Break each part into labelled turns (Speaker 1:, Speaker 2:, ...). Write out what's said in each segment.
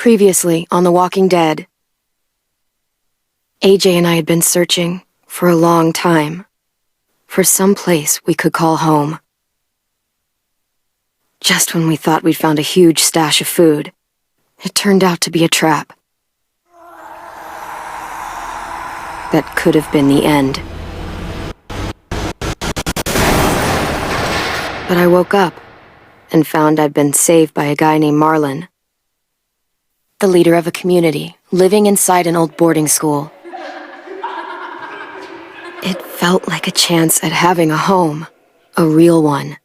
Speaker 1: Previously on The Walking Dead. AJ and I had been searching for a long time for some place we could call home. Just when we thought we'd found a huge stash of food, it turned out to be a trap. That could have been the end. But I woke up and found I'd been saved by a guy named Marlon, the leader of a community living inside an old boarding school. It felt like a chance at having a home, a real one.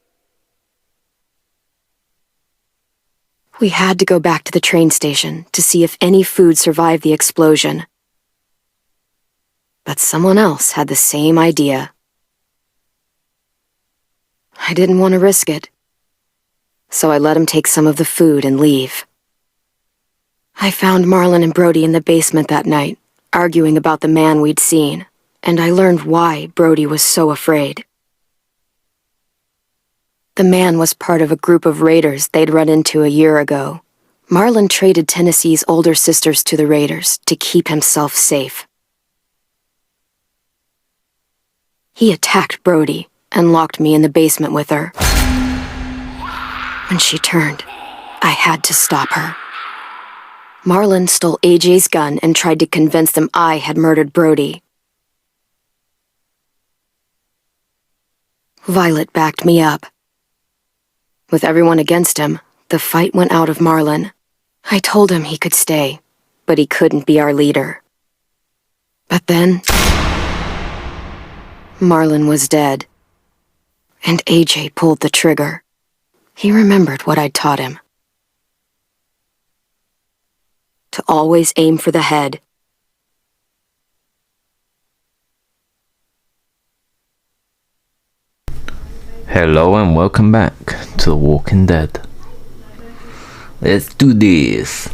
Speaker 1: We had to go back to the train station to see if any food survived the explosion. But someone else had the same idea. I didn't want to risk it, so I let him take some of the food and leave. I found Marlon and Brody in the basement that night, arguing about the man we'd seen, and I learned why Brody was so afraid. The man was part of a group of raiders they'd run into a year ago. Marlon traded Tennessee's older sisters to the raiders to keep himself safe. He attacked Brody and locked me in the basement with her. When she turned, I had to stop her. Marlon stole AJ's gun and tried to convince them I had murdered Brody. Violet backed me up. With everyone against him, the fight went out of Marlon. I told him he could stay, but he couldn't be our leader. But then, Marlon was dead, and AJ pulled the trigger. He remembered what I'd taught him. To always aim for the head.
Speaker 2: Hello and welcome back to The Walking Dead. Let's do this.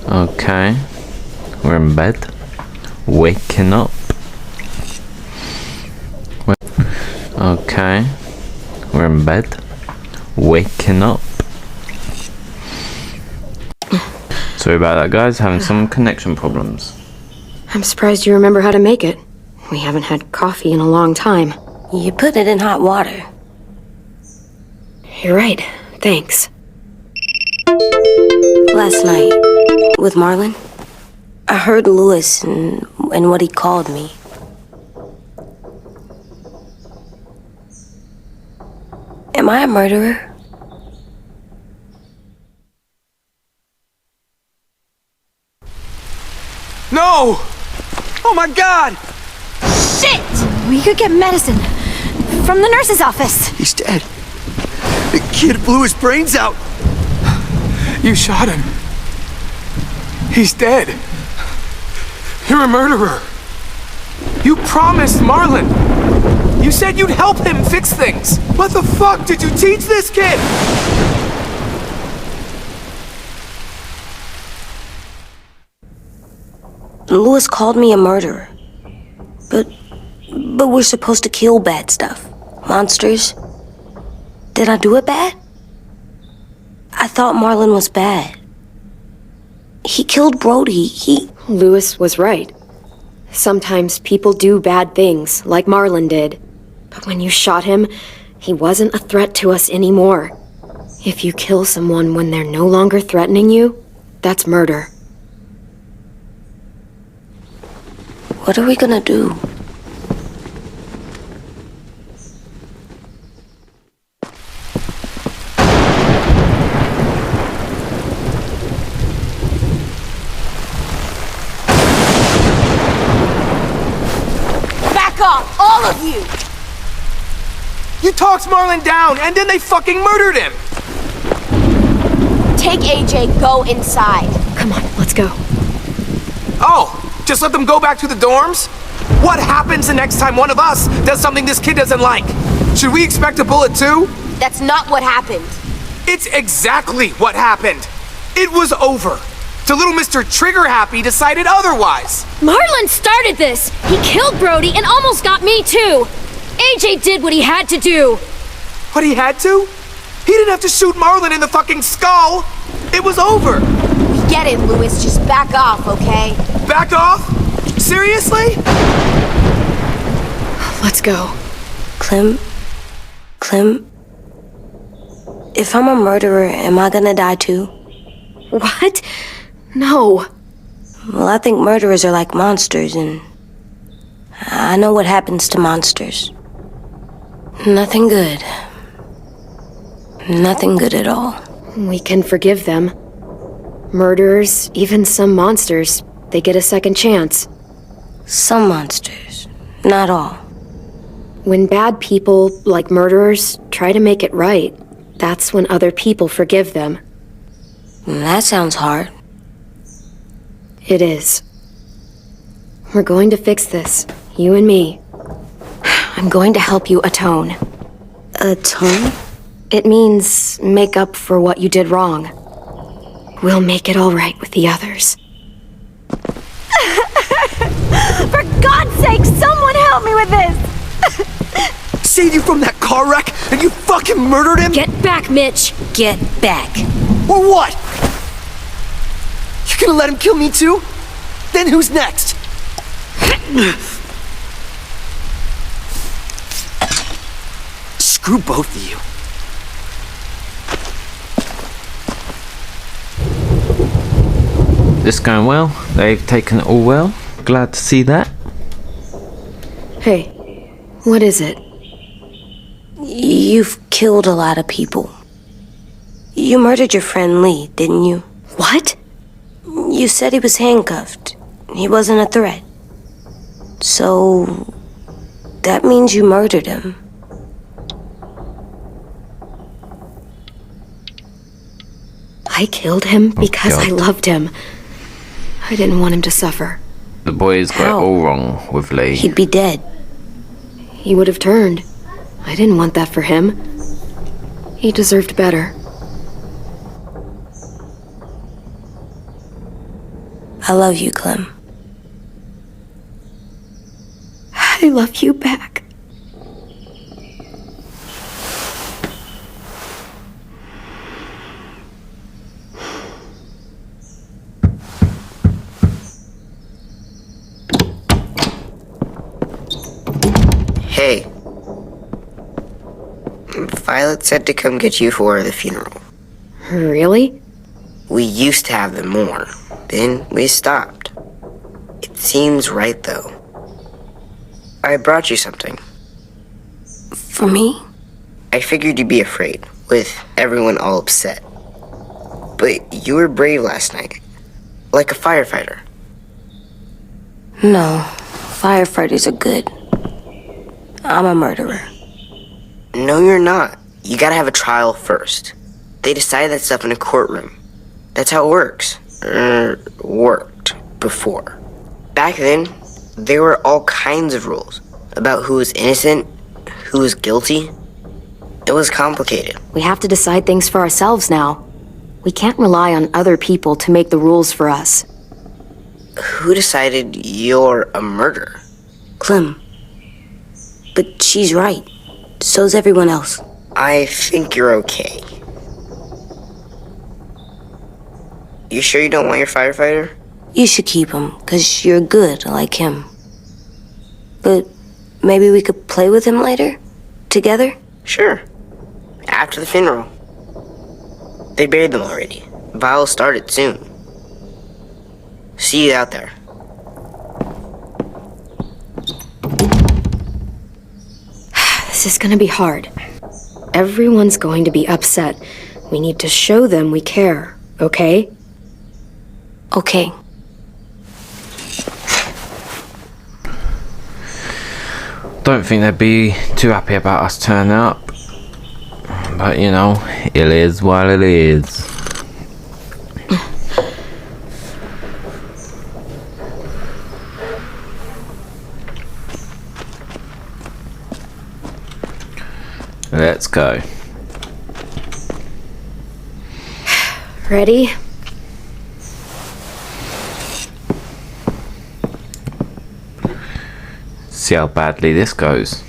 Speaker 2: Okay, we're in bed, waking up. Okay, we're in bed, waking up. Sorry about that, guys, having some connection problems.
Speaker 1: I'm surprised you remember how to make it. We haven't had coffee in a long time.
Speaker 3: You put it in hot water.
Speaker 1: You're right, thanks.
Speaker 3: Last night, with Marlon, I heard Lewis and what he called me. Am I a murderer?
Speaker 4: No! Oh my God!
Speaker 5: Shit! We could get medicine from the nurse's office.
Speaker 4: He's dead. The kid blew his brains out. You shot him. He's dead. You're a murderer. You promised Marlon. You said you'd help him fix things. What the fuck did you teach this kid?
Speaker 3: Lewis called me a murderer. But we're supposed to kill bad stuff. Monsters. Did I do it bad? I thought Marlon was bad. He killed Brody.
Speaker 1: Lewis was right. Sometimes people do bad things, like Marlon did. But when you shot him, he wasn't a threat to us anymore. If you kill someone when they're no longer threatening you, that's murder.
Speaker 3: What are we gonna do?
Speaker 5: Back off, all of you!
Speaker 4: You talked Marlon down, and then they fucking murdered him!
Speaker 5: Take AJ, go inside.
Speaker 1: Come on, let's go.
Speaker 4: Oh, just let them go back to the dorms? What happens the next time one of us does something this kid doesn't like? Should we expect a bullet too?
Speaker 5: That's not what happened.
Speaker 4: It's exactly what happened. It was over. Till little Mr. Trigger Happy decided otherwise.
Speaker 5: Marlon started this! He killed Brody and almost got me too! AJ did what he had to do!
Speaker 4: What he had to? He didn't have to shoot Marlon in the fucking skull. It was over.
Speaker 5: We get it, Louis. Just back off, okay?
Speaker 4: Back off? Seriously?
Speaker 1: Let's go.
Speaker 3: Clem? If I'm a murderer, am I gonna die too?
Speaker 1: What? No.
Speaker 3: Well, I think murderers are like monsters, and I know what happens to monsters. Nothing good. Nothing good at all.
Speaker 1: We can forgive them. Murderers, even some monsters, they get a second chance.
Speaker 3: Some monsters, not all.
Speaker 1: When bad people, like murderers, try to make it right, that's when other people forgive them.
Speaker 3: That sounds hard.
Speaker 1: It is. We're going to fix this, you and me. I'm going to help you atone.
Speaker 3: Atone?
Speaker 1: It means make up for what you did wrong. We'll make it all right with the others.
Speaker 5: For God's sake, someone help me with this!
Speaker 4: Saved you from that car wreck, and you fucking murdered him?
Speaker 5: Get back, Mitch!
Speaker 3: Get back.
Speaker 4: Or what? You gonna let him kill me too? Then who's next? Screw both of you.
Speaker 2: This going well. They've taken it all well. Glad to see that.
Speaker 1: Hey, what is it?
Speaker 3: You've killed a lot of people. You murdered your friend Lee, didn't you?
Speaker 1: What?
Speaker 3: You said he was handcuffed. He wasn't a threat. So, that means you murdered him.
Speaker 1: I killed him because I
Speaker 2: God.
Speaker 1: loved him. I didn't want him to suffer.
Speaker 2: The boys got it
Speaker 3: How?
Speaker 2: all wrong with Lee.
Speaker 3: He'd be dead.
Speaker 1: He would have turned. I didn't want that for him. He deserved better.
Speaker 3: I love you, Clem.
Speaker 1: I love you back.
Speaker 6: Hey. Violet said to come get you for the funeral.
Speaker 1: Really?
Speaker 6: We used to have them more. Then we stopped. It seems right, though. I brought you something.
Speaker 3: For me?
Speaker 6: I figured you'd be afraid, with everyone all upset. But you were brave last night. Like a firefighter.
Speaker 3: No. Firefighters are good. I'm a murderer.
Speaker 6: No, you're not. You gotta have a trial first. They decide that stuff in a courtroom. That's how it works. Worked before. Back then, there were all kinds of rules about who was innocent, who was guilty. It was complicated.
Speaker 1: We have to decide things for ourselves now. We can't rely on other people to make the rules for us.
Speaker 6: Who decided you're a murderer?
Speaker 3: Clem. But she's right. So's everyone else.
Speaker 6: I think you're okay. You sure you don't want your firefighter?
Speaker 3: You should keep him, 'cause you're good like him. But maybe we could play with him later? Together?
Speaker 6: Sure. After the funeral. They buried them already. Vile'll start it soon. See you out there.
Speaker 1: This is gonna be hard. Everyone's going to be upset. We need to show them we care, okay?
Speaker 3: Okay.
Speaker 2: Don't think they'd be too happy about us turning up. But you know, it is what it is. Let's go.
Speaker 1: Ready?
Speaker 2: See how badly this goes.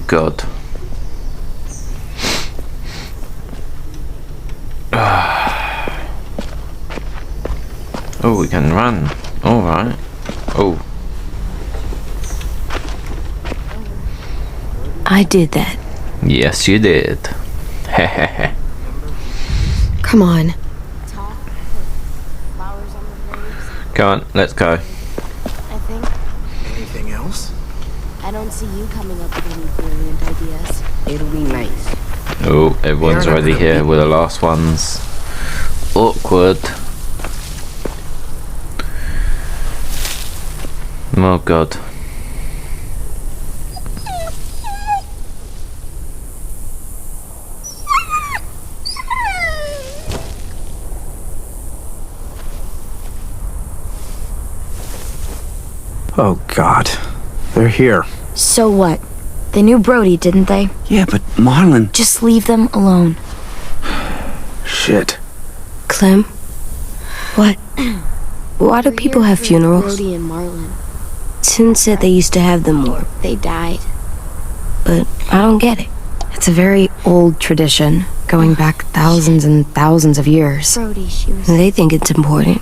Speaker 2: God. Oh, we can run. Alright. Oh.
Speaker 3: I did that.
Speaker 2: Yes, you did. Hehehe.
Speaker 1: Come on.
Speaker 2: Go on, let's go.
Speaker 7: I think
Speaker 4: Anything else?
Speaker 7: I don't see you coming up with any brilliant ideas.
Speaker 6: It'll be nice.
Speaker 2: Oh, everyone's
Speaker 6: They're not
Speaker 2: already
Speaker 6: gonna
Speaker 2: here.
Speaker 6: be-
Speaker 2: We're the last ones. Awkward. Oh God.
Speaker 4: Oh, God. They're here.
Speaker 7: So what? They knew Brody, didn't they?
Speaker 4: Yeah, but Marlon...
Speaker 7: Just leave them alone.
Speaker 4: Shit.
Speaker 3: Clem? What? Why do
Speaker 7: We're
Speaker 3: people
Speaker 7: here
Speaker 3: have
Speaker 7: for
Speaker 3: funerals?
Speaker 7: Brody and Marlon.
Speaker 3: Tin said they used to have them more,
Speaker 7: They died.
Speaker 3: but I don't get it.
Speaker 1: It's a very old tradition, going back thousands and thousands of years.
Speaker 7: Brody, she was.
Speaker 3: They think it's important.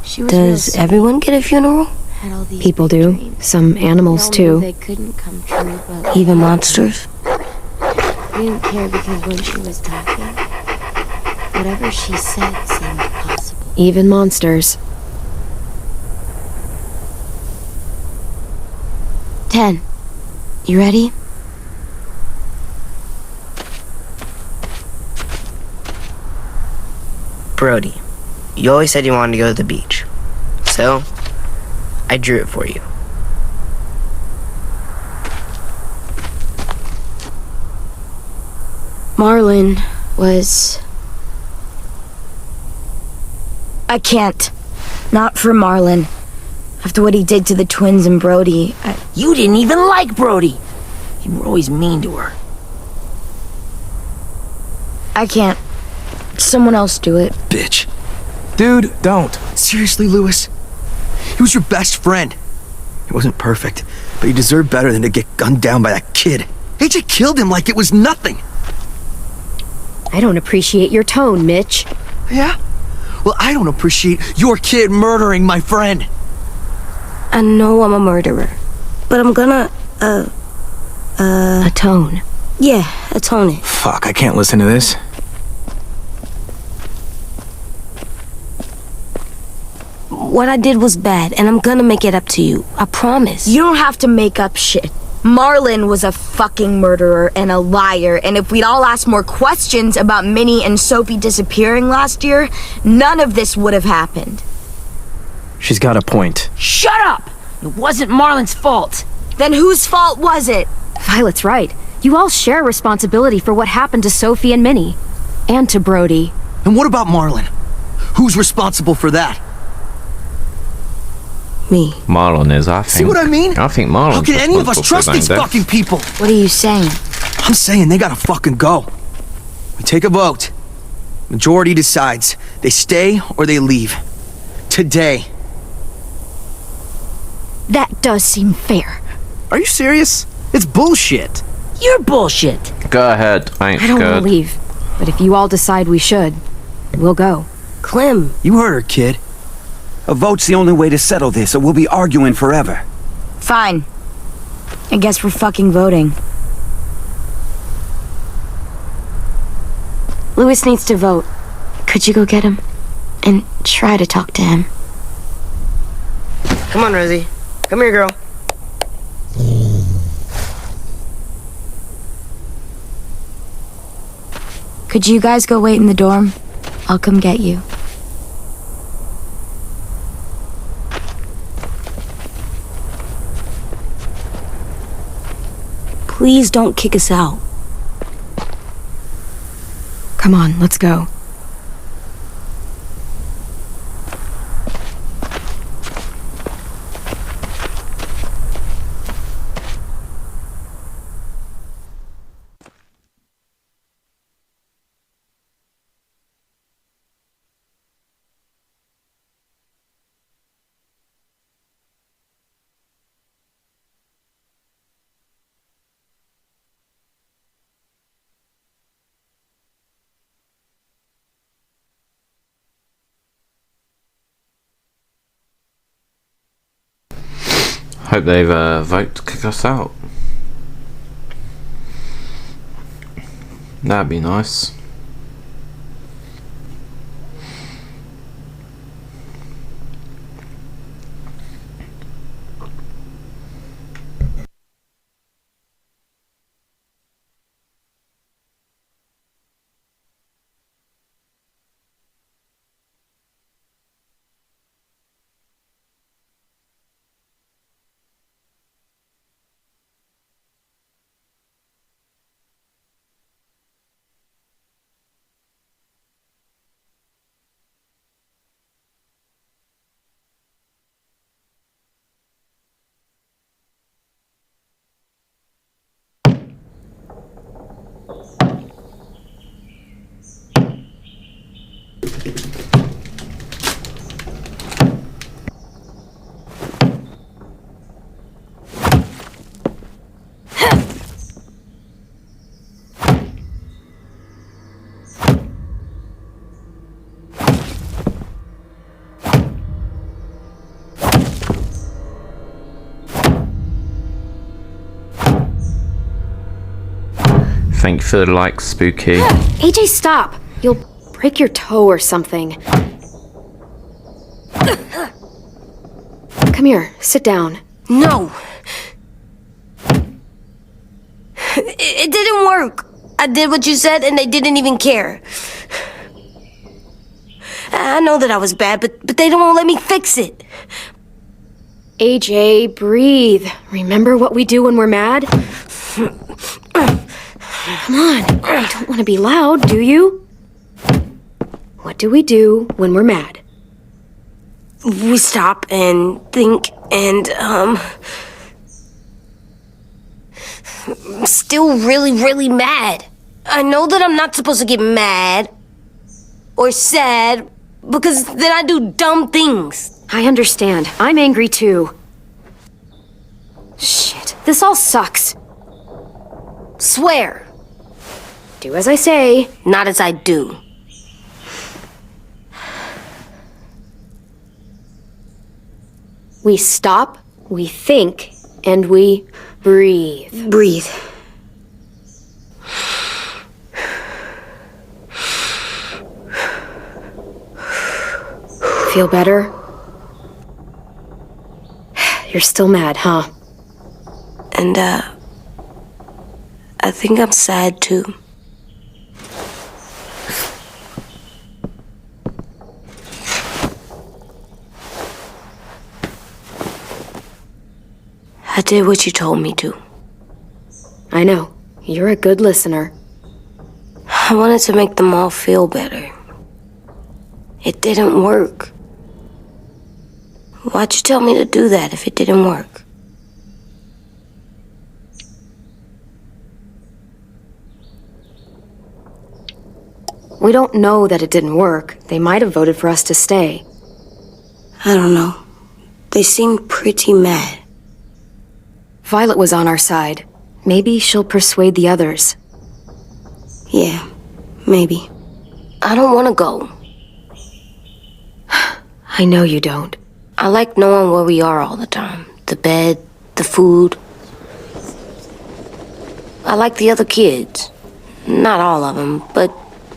Speaker 7: She was real
Speaker 3: Does
Speaker 7: sick,
Speaker 3: everyone get a funeral?
Speaker 7: had all these
Speaker 1: People
Speaker 7: big
Speaker 1: do.
Speaker 7: dreams.
Speaker 1: Some animals
Speaker 7: We all knew
Speaker 1: too.
Speaker 7: They couldn't come true, but
Speaker 3: Even monsters?
Speaker 7: we didn't care because when she was talking, whatever she said seemed possible.
Speaker 1: Even monsters.
Speaker 7: 10. You ready?
Speaker 6: Brody, you always said you wanted to go to the beach. So, I drew it for you.
Speaker 7: Marlon was. I can't. Not for Marlon. After what he did to the twins and Brody,
Speaker 8: You didn't even like Brody. You were always mean to her.
Speaker 7: I can't. Someone else do it.
Speaker 4: Bitch. Dude, don't. Seriously, Lewis? He was your best friend. He wasn't perfect, but he deserved better than to get gunned down by that kid. AJ killed him like it was nothing.
Speaker 1: I don't appreciate your tone, Mitch.
Speaker 4: Yeah? Well, I don't appreciate your kid murdering my friend.
Speaker 3: I know I'm a murderer, but I'm gonna,
Speaker 1: Atone.
Speaker 3: yeah, atone it.
Speaker 4: Fuck, I can't listen to this.
Speaker 3: What I did was bad, and I'm gonna make it up to you. I promise.
Speaker 7: You don't have to make up shit. Marlon was a fucking murderer and a liar, and if we'd all asked more questions about Minnie and Sophie disappearing last year, none of this would have happened.
Speaker 9: She's got a point.
Speaker 8: Shut up! It wasn't Marlon's fault.
Speaker 7: Then whose fault was it?
Speaker 1: Violet's right. You all share responsibility for what happened to Sophie and Minnie. And to Brody.
Speaker 4: And what about Marlon? Who's responsible for that?
Speaker 3: Me.
Speaker 2: Marlon is, I think.
Speaker 4: See what I mean?
Speaker 2: I think Marlon's
Speaker 4: How can any of us
Speaker 2: responsible for
Speaker 4: trust
Speaker 2: his own
Speaker 4: these
Speaker 2: death.
Speaker 4: fucking people?
Speaker 7: What are you saying?
Speaker 4: I'm saying they gotta fucking go. We take a vote.
Speaker 10: Majority decides. They stay or they leave. Today.
Speaker 7: That does seem fair.
Speaker 9: Are you serious? It's bullshit.
Speaker 8: You're bullshit.
Speaker 2: Go ahead. I ain't
Speaker 1: I don't want
Speaker 2: scared.
Speaker 1: to leave, but if you all decide we should, we'll go.
Speaker 3: Clem,
Speaker 10: You heard her, kid.
Speaker 11: A vote's the only way to settle this, or we'll be arguing forever.
Speaker 7: Fine. I guess we're fucking voting. Louis needs to vote. Could you go get him? And try to talk to him.
Speaker 6: Come on, Rosie. Come here, girl.
Speaker 7: Could you guys go wait in the dorm? I'll come get you.
Speaker 3: please don't kick us out.
Speaker 1: Come on, let's go.
Speaker 2: Hope they've voted to kick us out. That'd be nice. Thank you for the like, Spooky.
Speaker 1: AJ, stop! You'll break your toe or something. Come here, sit down.
Speaker 3: No. It didn't work. I did what you said and they didn't even care. I know that I was bad, but they don't let me fix it.
Speaker 1: AJ, breathe. Remember what we do when we're mad? Come on, you don't want to be loud, do you? What do we do when we're mad?
Speaker 3: We stop and think and, I'm still really, really mad. I know that I'm not supposed to get mad or sad because then I do dumb things.
Speaker 1: I understand. I'm angry too. Shit, this all sucks.
Speaker 3: Swear.
Speaker 1: Do as I say.
Speaker 3: Not as I do.
Speaker 1: We stop, we think, and we breathe.
Speaker 3: Breathe.
Speaker 1: Feel better? You're still mad, huh?
Speaker 3: And, I think I'm sad too. I did what you told me to.
Speaker 1: I know. You're a good listener.
Speaker 3: I wanted to make them all feel better. It didn't work. Why'd you tell me to do that if it didn't work?
Speaker 1: We don't know that it didn't work. They might have voted for us to stay.
Speaker 3: I don't know. They seemed pretty mad.
Speaker 1: Violet was on our side. Maybe she'll persuade the others.
Speaker 3: Yeah, maybe. I don't want to go.
Speaker 1: I know you don't.
Speaker 3: I like knowing where we are all the time. The bed, the food. I like the other kids. Not all of them, but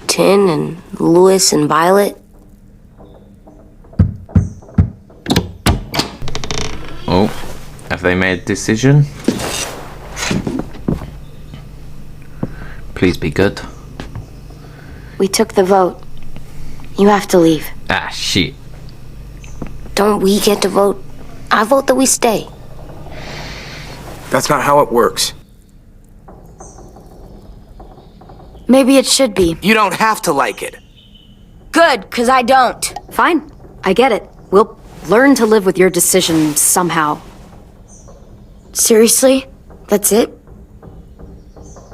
Speaker 3: Tin and Louis and Violet.
Speaker 2: Oh, have they made a decision? Please be good.
Speaker 3: We took the vote. You have to leave.
Speaker 2: Ah, shit.
Speaker 3: Don't we get to vote? I vote that we stay.
Speaker 4: That's not how it works.
Speaker 1: Maybe it should be.
Speaker 4: You don't have to like it.
Speaker 7: Good, 'cause I don't.
Speaker 1: Fine. I get it. We'll learn to live with your decision somehow.
Speaker 7: Seriously? That's it?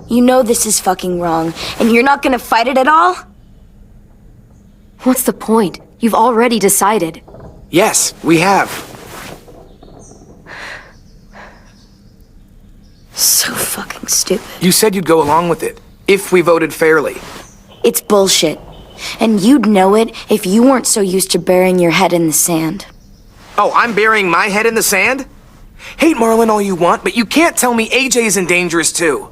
Speaker 7: You know this is fucking wrong, and you're not gonna fight it at all?
Speaker 1: What's the point? You've already decided.
Speaker 4: Yes, we have.
Speaker 7: So fucking stupid.
Speaker 4: You said you'd go along with it, if we voted fairly.
Speaker 7: It's bullshit. And you'd know it if you weren't so used to burying your head in the sand.
Speaker 4: Oh, I'm burying my head in the sand? Hate Marlon all you want, but you can't tell me AJ isn't dangerous too.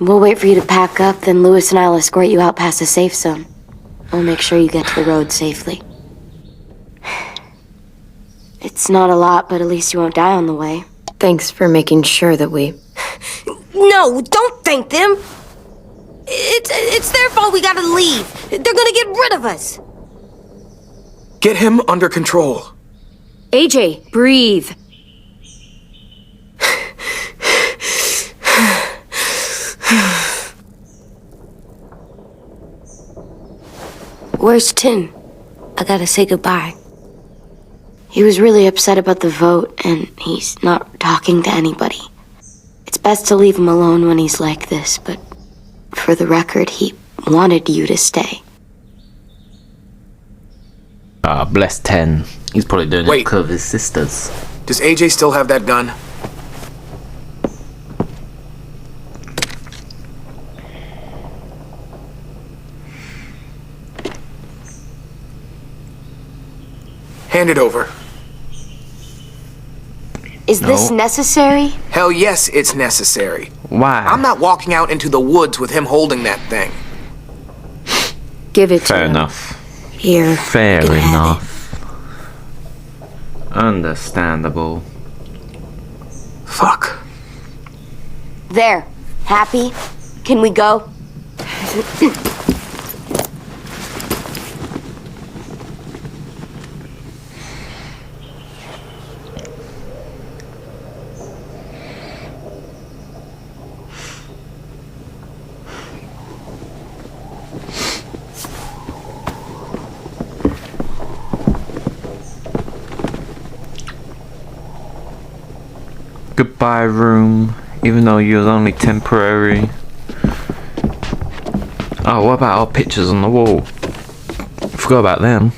Speaker 3: We'll wait for you to pack up, then Louis and I'll escort you out past the safe zone. We'll make sure you get to the road safely. It's not a lot, but at least you won't die on the way.
Speaker 1: Thanks for making sure that we...
Speaker 3: No, don't thank them! It's their fault we gotta leave. They're gonna get rid of us.
Speaker 4: Get him under control.
Speaker 1: AJ, breathe.
Speaker 3: Where's Tin? I gotta say goodbye. He was really upset about the vote, and he's not talking to anybody. It's best to leave him alone when he's like this, but for the record, he wanted you to stay.
Speaker 2: Ah, bless Ten. He's probably doing it
Speaker 4: Wait.
Speaker 2: because of his sisters.
Speaker 4: Does AJ still have that gun? Hand it over.
Speaker 3: Is this
Speaker 2: No.
Speaker 3: necessary?
Speaker 4: Hell yes, it's necessary.
Speaker 2: Why?
Speaker 4: I'm not walking out into the woods with him holding that thing.
Speaker 1: Give it to
Speaker 2: Fair
Speaker 1: him.
Speaker 2: enough.
Speaker 3: Here.
Speaker 2: Fair
Speaker 3: you can have
Speaker 2: enough. Understandable.
Speaker 4: Fuck.
Speaker 3: There. Happy? Can we go?
Speaker 2: Goodbye, room. Even though you was only temporary. Oh, what about our pictures on the wall? Forgot about them.